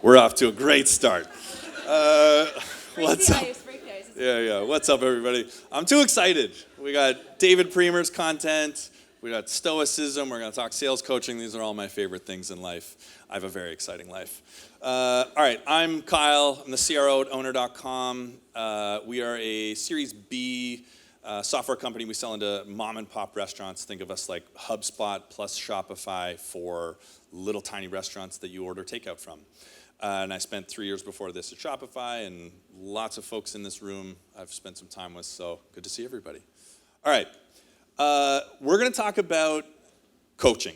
We're off to a great start. What's up? Briefcase. Yeah. What's up, everybody? I'm too excited. We got David Priemer's content. We got stoicism. We're going to talk sales coaching. These are all my favorite things in life. I have a very exciting life. All right, I'm Kyle. I'm the CRO at owner.com. We are a Series B software company. We sell into mom and pop restaurants. Think of us like HubSpot plus Shopify for little tiny restaurants that you order takeout from. And I spent 3 years before this at Shopify, and lots of folks in this room I've spent some time with, so good to see everybody. All right, we're going to talk about coaching.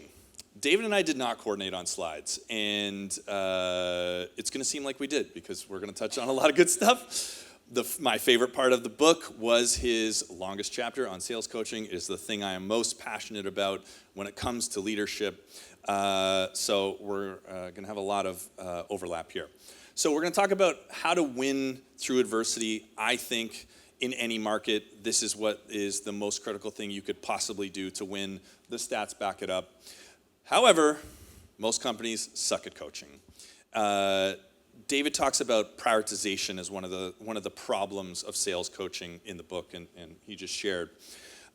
David and I did not coordinate on slides, and it's going to seem like we did because we're going to touch on a lot of good stuff. My favorite part of the book was his longest chapter on sales coaching. It is the thing I am most passionate about when it comes to leadership. So we're going to have a lot of overlap here. So we're going to talk about how to win through adversity. I think in any market, this is what is the most critical thing you could possibly do to win. The stats back it up. However, most companies suck at coaching. David talks about prioritization as one of the problems of sales coaching in the book, and he just shared.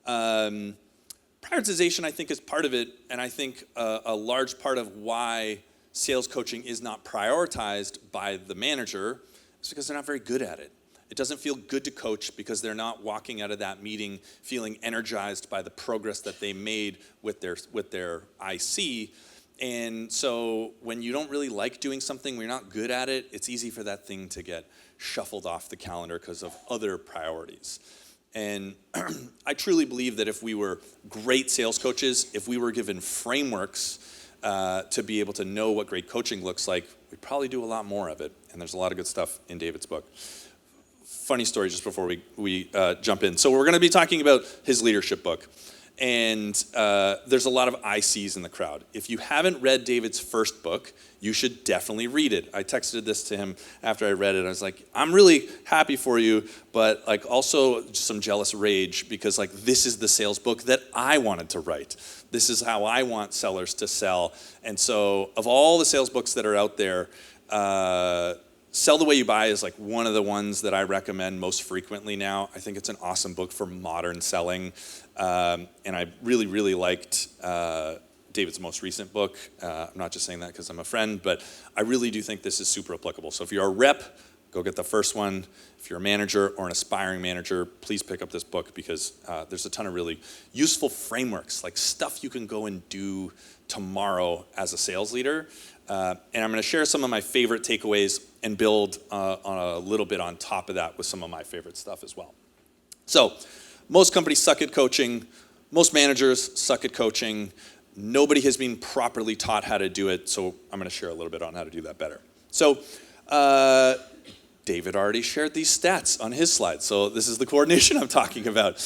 Prioritization, I think, is part of it, and I think a large part of why sales coaching is not prioritized by the manager is because they're not very good at it. It doesn't feel good to coach because they're not walking out of that meeting feeling energized by the progress that they made with their IC. And so when you don't really like doing something, when you're not good at it, it's easy for that thing to get shuffled off the calendar because of other priorities. And I truly believe that if we were great sales coaches, if we were given frameworks to be able to know what great coaching looks like, we'd probably do a lot more of it. And there's a lot of good stuff in David's book. Funny story just before we jump in. So we're going to be talking about his leadership book. And there's a lot of ICs in the crowd. If you haven't read David's first book, you should definitely read it. I texted this to him after I read it. I was like, I'm really happy for you, but like also some jealous rage because like this is the sales book that I wanted to write. This is how I want sellers to sell. And so of all the sales books that are out there, Sell the Way You Buy is like one of the ones that I recommend most frequently now. I think it's an awesome book for modern selling. And I really, really liked David's most recent book. I'm not just saying that because I'm a friend, but I really do think this is super applicable. So if you're a rep, go get the first one. If you're a manager or an aspiring manager, please pick up this book because there's a ton of really useful frameworks, like stuff you can go and do tomorrow as a sales leader. And I'm going to share some of my favorite takeaways and build on a little bit on top of that with some of my favorite stuff as well. So most companies suck at coaching. Most managers suck at coaching. Nobody has been properly taught how to do it, so I'm going to share a little bit on how to do that better. So David already shared these stats on his slide, so this is the coordination I'm talking about.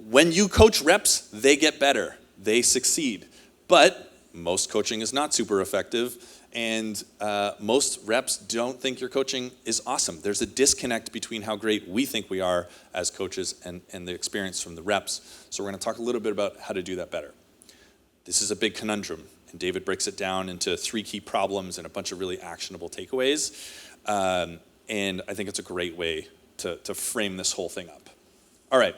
When you coach reps, they get better. They succeed. But most coaching is not super effective, and most reps don't think your coaching is awesome. There's a disconnect between how great we think we are as coaches and the experience from the reps. So we're going to talk a little bit about how to do that better. This is a big conundrum, and David breaks it down into 3 key problems and a bunch of really actionable takeaways. And I think it's a great way to frame this whole thing up. All right.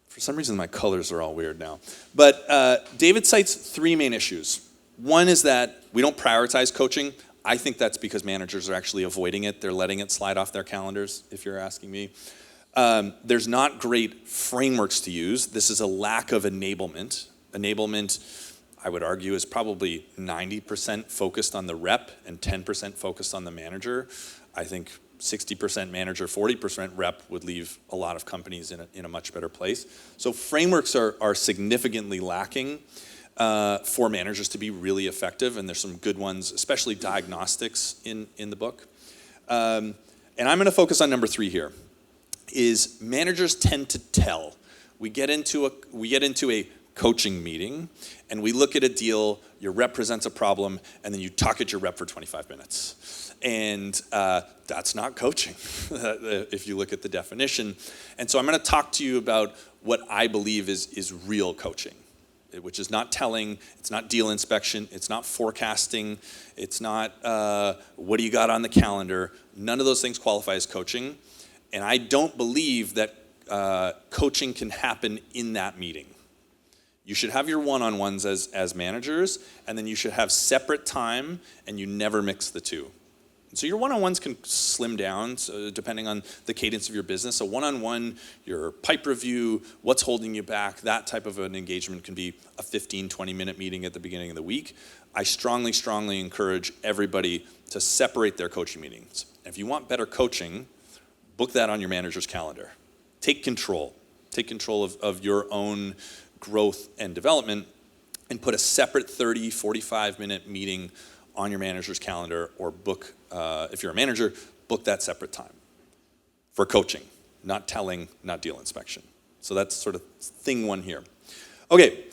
For some reason, my colors are all weird now. But David cites 3 main issues. One is that we don't prioritize coaching. I think that's because managers are actually avoiding it. They're letting it slide off their calendars, if you're asking me. There's not great frameworks to use. This is a lack of enablement. Enablement, I would argue, is probably 90% focused on the rep and 10% focused on the manager. I think 60% manager, 40% rep would leave a lot of companies in a much better place. So frameworks are significantly lacking for managers to be really effective, and there's some good ones, especially diagnostics in the book. And I'm going to focus on number 3 here, is managers tend to tell. We get into a coaching meeting, and we look at a deal, your rep presents a problem, and then you talk at your rep for 25 minutes. And that's not coaching, if you look at the definition. And so I'm going to talk to you about what I believe is real coaching. which is not telling, it's not deal inspection, it's not forecasting, it's not what do you got on the calendar. None of those things qualify as coaching. And I don't believe that coaching can happen in that meeting. You should have your one-on-ones as managers, and then you should have separate time, and you never mix the two. So your one-on-ones can slim down, so depending on the cadence of your business. A one-on-one, your pipe review, what's holding you back, that type of an engagement can be a 15, 20-minute meeting at the beginning of the week. I strongly, strongly encourage everybody to separate their coaching meetings. If you want better coaching, book that on your manager's calendar. Take control. Take control of your own growth and development, and put a separate 30, 45-minute meeting on your manager's calendar, or book, if you're a manager, book that separate time for coaching, not telling, not deal inspection. So that's sort of thing one here. Okay,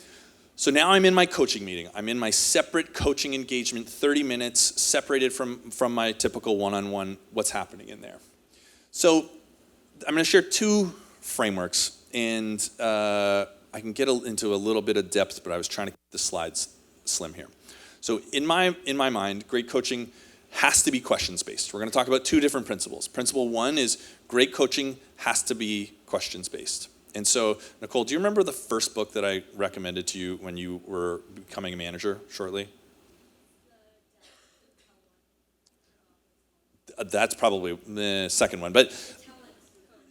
so now I'm in my coaching meeting. I'm in my separate coaching engagement, 30 minutes, separated from my typical one-on-one. What's happening in there? So I'm going to share two frameworks, and I can get into a little bit of depth, but I was trying to keep the slides slim here. So in my mind, great coaching has to be questions-based. We're going to talk about two different principles. Principle one is great coaching has to be questions-based. And so, Nicole, do you remember the first book that I recommended to you when you were becoming a manager shortly? That's probably the second one, but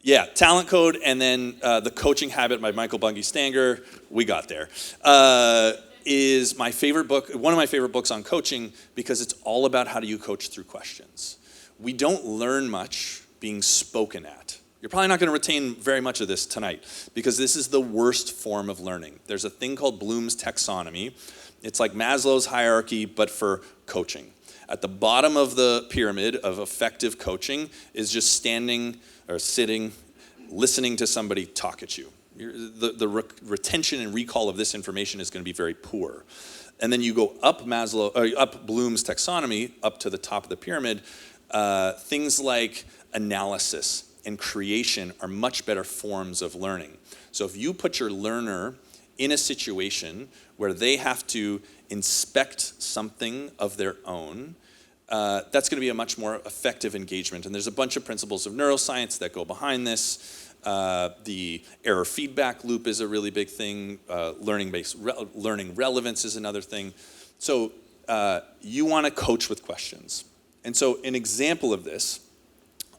yeah, Talent Code, and then The Coaching Habit by Michael Bungay Stanger. We got there. Is my favorite book, one of my favorite books on coaching, because it's all about how do you coach through questions. We don't learn much being spoken at. You're probably not going to retain very much of this tonight, because this is the worst form of learning. There's a thing called Bloom's taxonomy. It's like Maslow's hierarchy, but for coaching. At the bottom of the pyramid of effective coaching is just standing or sitting, listening to somebody talk at you. The retention and recall of this information is going to be very poor. And then you go up up Bloom's taxonomy, up to the top of the pyramid. Things like analysis and creation are much better forms of learning. So if you put your learner in a situation where they have to inspect something of their own, that's going to be a much more effective engagement. And there's a bunch of principles of neuroscience that go behind this. The error feedback loop is a really big thing. Learning relevance is another thing. So you want to coach with questions. And so an example of this,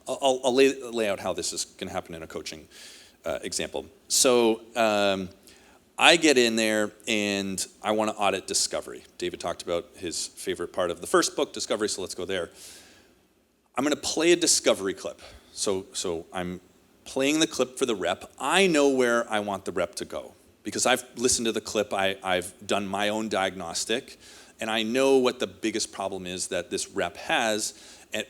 I'll lay out how this is going to happen in a coaching example. So I get in there and I want to audit discovery. David talked about his favorite part of the first book, discovery, so let's go there. I'm going to play a discovery clip. So I'm playing the clip for the rep. I know where I want the rep to go because I've listened to the clip, I've done my own diagnostic, and I know what the biggest problem is that this rep has,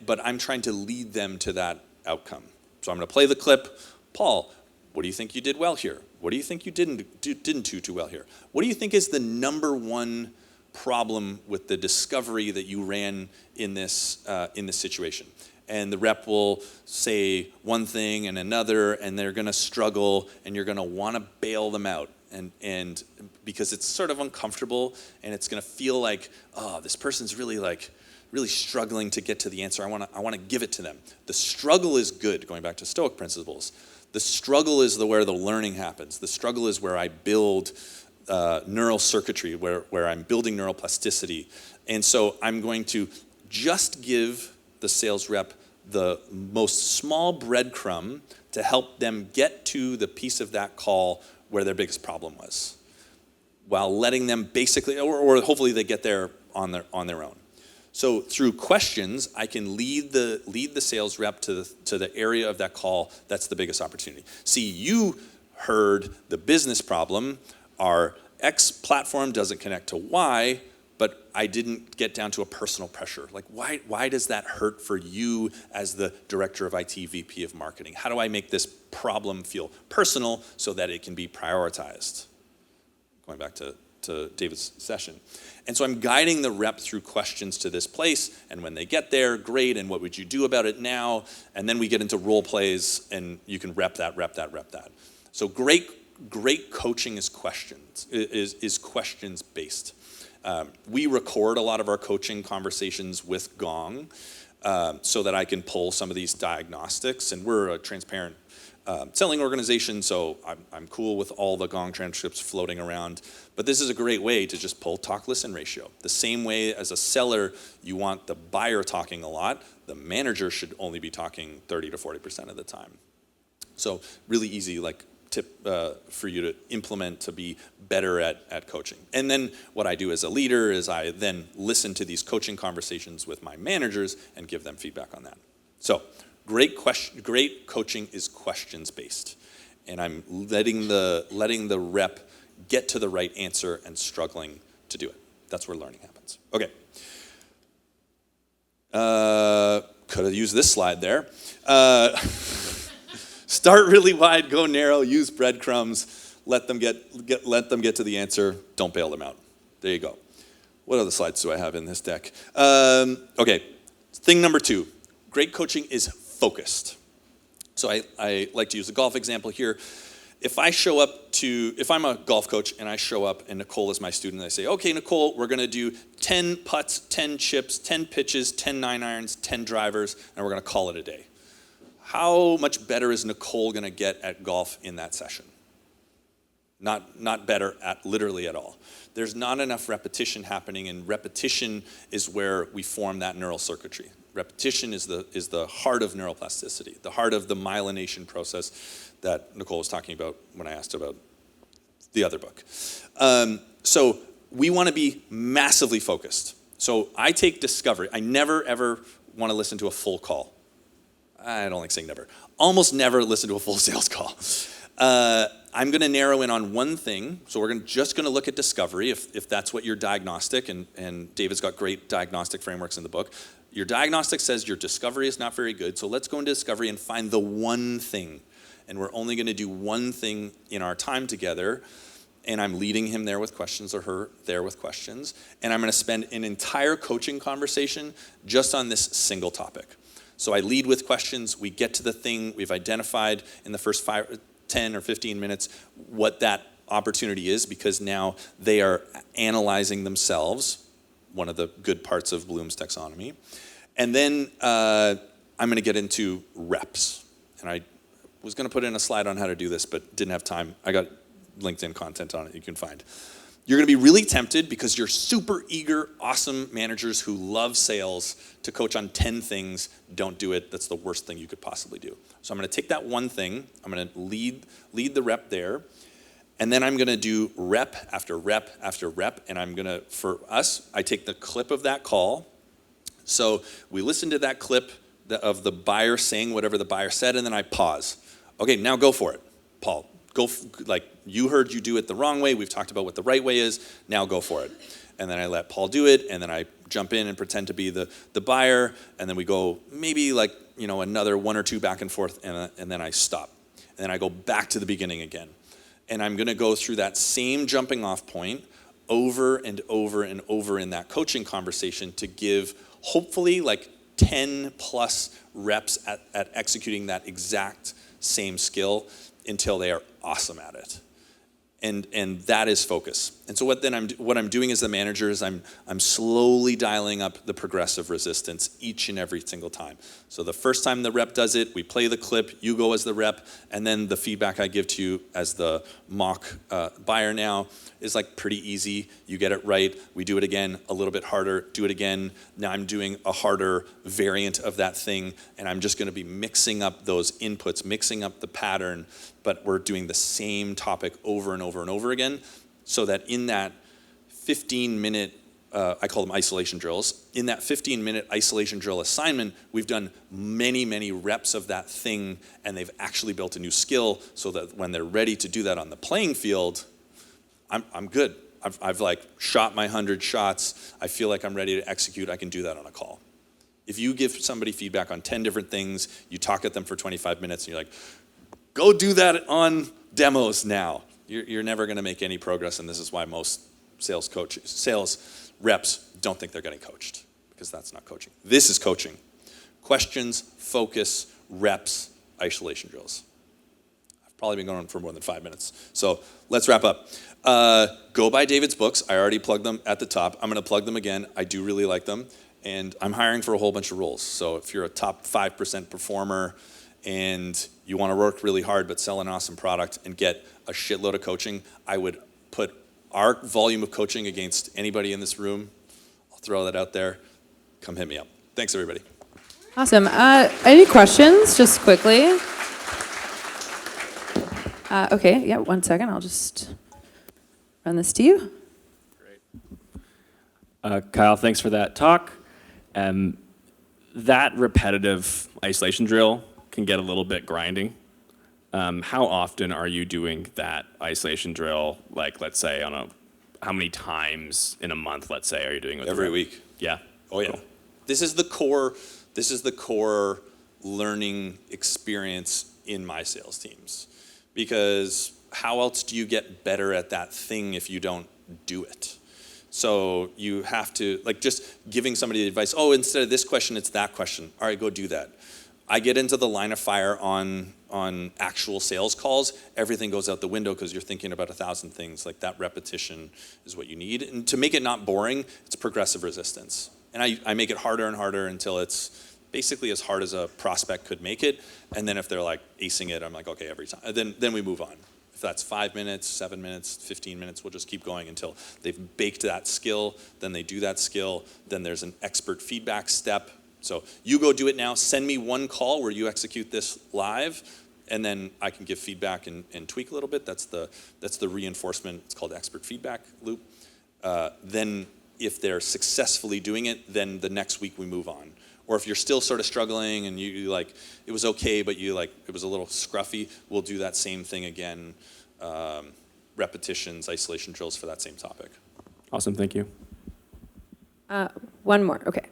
but I'm trying to lead them to that outcome. So I'm going to play the clip. Paul, what do you think you did well here? What do you think you didn't do too well here? What do you think is the number one problem with the discovery that you ran in this situation? And the rep will say one thing and another, and they're going to struggle, and you're going to want to bail them out, and because it's sort of uncomfortable, and it's going to feel like, oh, this person's really struggling to get to the answer. I want to give it to them. The struggle is good. Going back to Stoic principles, the struggle is where the learning happens. The struggle is where I build neural circuitry, where I'm building neuroplasticity, and so I'm going to just give the sales rep the most small breadcrumb to help them get to the piece of that call where their biggest problem was, while letting them basically, or hopefully they get there on their own. So through questions, I can lead the sales rep to the area of that call that's the biggest opportunity. See, you heard the business problem, our X platform doesn't connect to Y, but I didn't get down to a personal pressure. Like, why does that hurt for you as the director of IT, VP of marketing? How do I make this problem feel personal so that it can be prioritized? Going back to David's session. And so I'm guiding the rep through questions to this place, and when they get there, great, and what would you do about it now? And then we get into role plays, and you can rep that. So great great coaching is questions based. We record a lot of our coaching conversations with Gong so that I can pull some of these diagnostics, and we're a transparent selling organization, so I'm cool with all the Gong transcripts floating around. But this is a great way to just pull talk-listen ratio. The same way as a seller, you want the buyer talking a lot, the manager should only be talking 30 to 40% of the time. So really easy tip for you to implement to be better at coaching. And then what I do as a leader is I then listen to these coaching conversations with my managers and give them feedback on that. So great coaching is questions based, and I'm letting the rep get to the right answer and struggling to do it. That's where learning happens. Okay. Could have used this slide there. Start really wide, go narrow, use breadcrumbs, let them get to the answer, don't bail them out. There you go. What other slides do I have in this deck? Okay, thing number 2, great coaching is focused. So I like to use a golf example here. If I'm a golf coach and I show up and Nicole is my student and I say, okay, Nicole, we're gonna do 10 putts, 10 chips, 10 pitches, 10 9-irons, 10 drivers, and we're gonna call it a day. How much better is Nicole gonna get at golf in that session? Not better at literally at all. There's not enough repetition happening, and repetition is where we form that neural circuitry. Repetition is the heart of neuroplasticity, the heart of the myelination process that Nicole was talking about when I asked about the other book. So we want to be massively focused. So I take discovery. I never ever want to listen to a full call. I don't like saying never. Almost never listen to a full sales call. I'm going to narrow in on one thing. So we're just going to look at discovery, if that's what your diagnostic, and David's got great diagnostic frameworks in the book. Your diagnostic says your discovery is not very good, so let's go into discovery and find the one thing. And we're only going to do one thing in our time together, and I'm leading him there with questions or her there with questions, and I'm going to spend an entire coaching conversation just on this single topic. So I lead with questions, we get to the thing, we've identified in the first 10 or 15 minutes what that opportunity is, because now they are analyzing themselves, one of the good parts of Bloom's taxonomy. And then I'm going to get into reps. And I was going to put in a slide on how to do this, but didn't have time. I got LinkedIn content on it you can find. You're going to be really tempted, because you're super eager, awesome managers who love sales, to coach on 10 things. Don't do it. That's the worst thing you could possibly do. So I'm going to take that one thing. I'm going to lead the rep there. And then I'm going to do rep after rep after rep. And I'm going to, for us, I take the clip of that call. So we listen to that clip of the buyer saying whatever the buyer said, and then I pause. Okay, now go for it, Paul. You heard you do it the wrong way. We've talked about what the right way is. Now go for it. And then I let Paul do it, and then I jump in and pretend to be the buyer, and then we go maybe another 1 or 2 back and forth, and then I stop. And then I go back to the beginning again. And I'm gonna go through that same jumping off point over and over and over in that coaching conversation to give hopefully 10 plus reps at executing that exact same skill until they are awesome at it. And that is focus. And so what I'm doing as the manager is I'm slowly dialing up the progressive resistance each and every single time. So the first time the rep does it, we play the clip, you go as the rep, and then the feedback I give to you as the mock buyer now is pretty easy. You get it right, we do it again, a little bit harder, do it again. Now I'm doing a harder variant of that thing, and I'm just gonna be mixing up those inputs, mixing up the pattern, but we're doing the same topic over and over and over again, so that in that 15-minute, I call them isolation drills, in that 15-minute isolation drill assignment, we've done many, many reps of that thing, and they've actually built a new skill, so that when they're ready to do that on the playing field, I'm good. I've shot my 100 shots. I feel like I'm ready to execute. I can do that on a call. If you give somebody feedback on 10 different things, you talk at them for 25 minutes, and you're like, go do that on demos now. You're never going to make any progress, and this is why most sales reps don't think they're getting coached, because that's not coaching. This is coaching. Questions, focus, reps, isolation drills. I've Probably been going on for more than 5 minutes. So let's wrap up. Go buy David's books. I already plugged them at the top. I'm going to plug them again. I do really like them. And I'm hiring for a whole bunch of roles. So if you're a top 5% performer and you want to work really hard but sell an awesome product and get a shitload of coaching, I would put our volume of coaching against anybody in this room. I'll throw that out there. Come hit me up. Thanks, everybody. Awesome. Any questions, just quickly? Okay, yeah, 1 second. I'll just run this to you. Great. Kyle, thanks for that talk. That repetitive isolation drill can get a little bit grinding. How often are you doing that isolation drill? Like, let's say how many times in a month, let's say, are you doing it? Every week. Yeah. Oh yeah. Cool. This is the core learning experience in my sales teams. Because how else do you get better at that thing if you don't do it? So you have to, like, just giving somebody the advice, oh, instead of this question, it's that question. All right, go do that. I get into the line of fire on actual sales calls. Everything goes out the window because you're thinking about 1,000 things. Like, that repetition is what you need. And to make it not boring, it's progressive resistance. And I make it harder and harder until it's basically as hard as a prospect could make it. And then if they're like acing it, I'm like, okay, every time. And then we move on. If that's 5 minutes, 7 minutes, 15 minutes, we'll just keep going until they've baked that skill. Then they do that skill. Then there's an expert feedback step. So you go do it now. Send me one call where you execute this live, and then I can give feedback and tweak a little bit. That's the reinforcement. It's called expert feedback loop. Then if they're successfully doing it, then the next week we move on. Or if you're still sort of struggling and you like, it was okay, but you like, it was a little scruffy, we'll do that same thing again. Repetitions, isolation drills for that same topic. Awesome, thank you. One more, okay.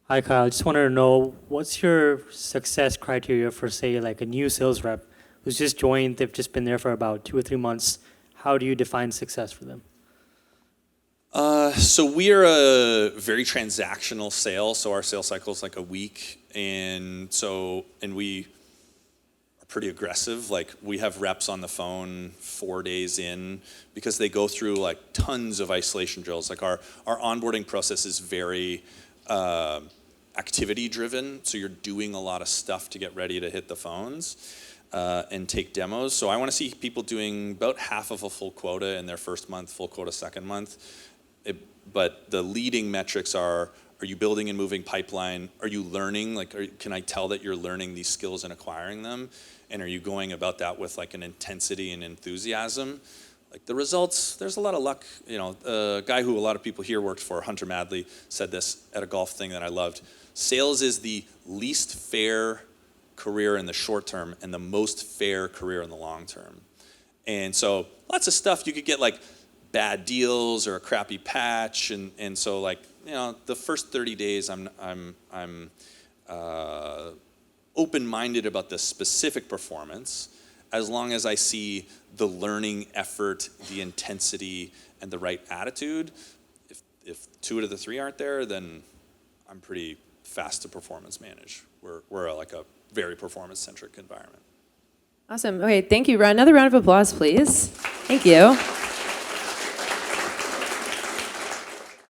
Hi, Kyle. I just wanted to know, what's your success criteria for, say, like a new sales rep who's just joined, they've just been there for about 2 or 3 months. How do you define success for them? So we are a very transactional sale. So our sales cycle is like a week. And we are pretty aggressive. Like, we have reps on the phone 4 days in because they go through like tons of isolation drills. Like our onboarding process is very activity driven. So you're doing a lot of stuff to get ready to hit the phones and take demos. So I want to see people doing about half of a full quota in their first month, full quota second month. But the leading metrics are you building and moving pipeline? Are you learning? Like, can I tell that you're learning these skills and acquiring them? And are you going about that with like an intensity and enthusiasm? Like, the results, there's a lot of luck. You know, a guy who a lot of people here worked for, Hunter Madley, said this at a golf thing that I loved. Sales is the least fair career in the short term and the most fair career in the long term. And so lots of stuff you could get, like bad deals or a crappy patch, and so, like, you know, the first 30 days I'm open-minded about the specific performance, as long as I see the learning effort, the intensity, and the right attitude. If 2 out of the 3 aren't there, then I'm pretty fast to performance manage. We're like a very performance-centric environment. Awesome. Okay, thank you. Another round of applause, please. Thank you.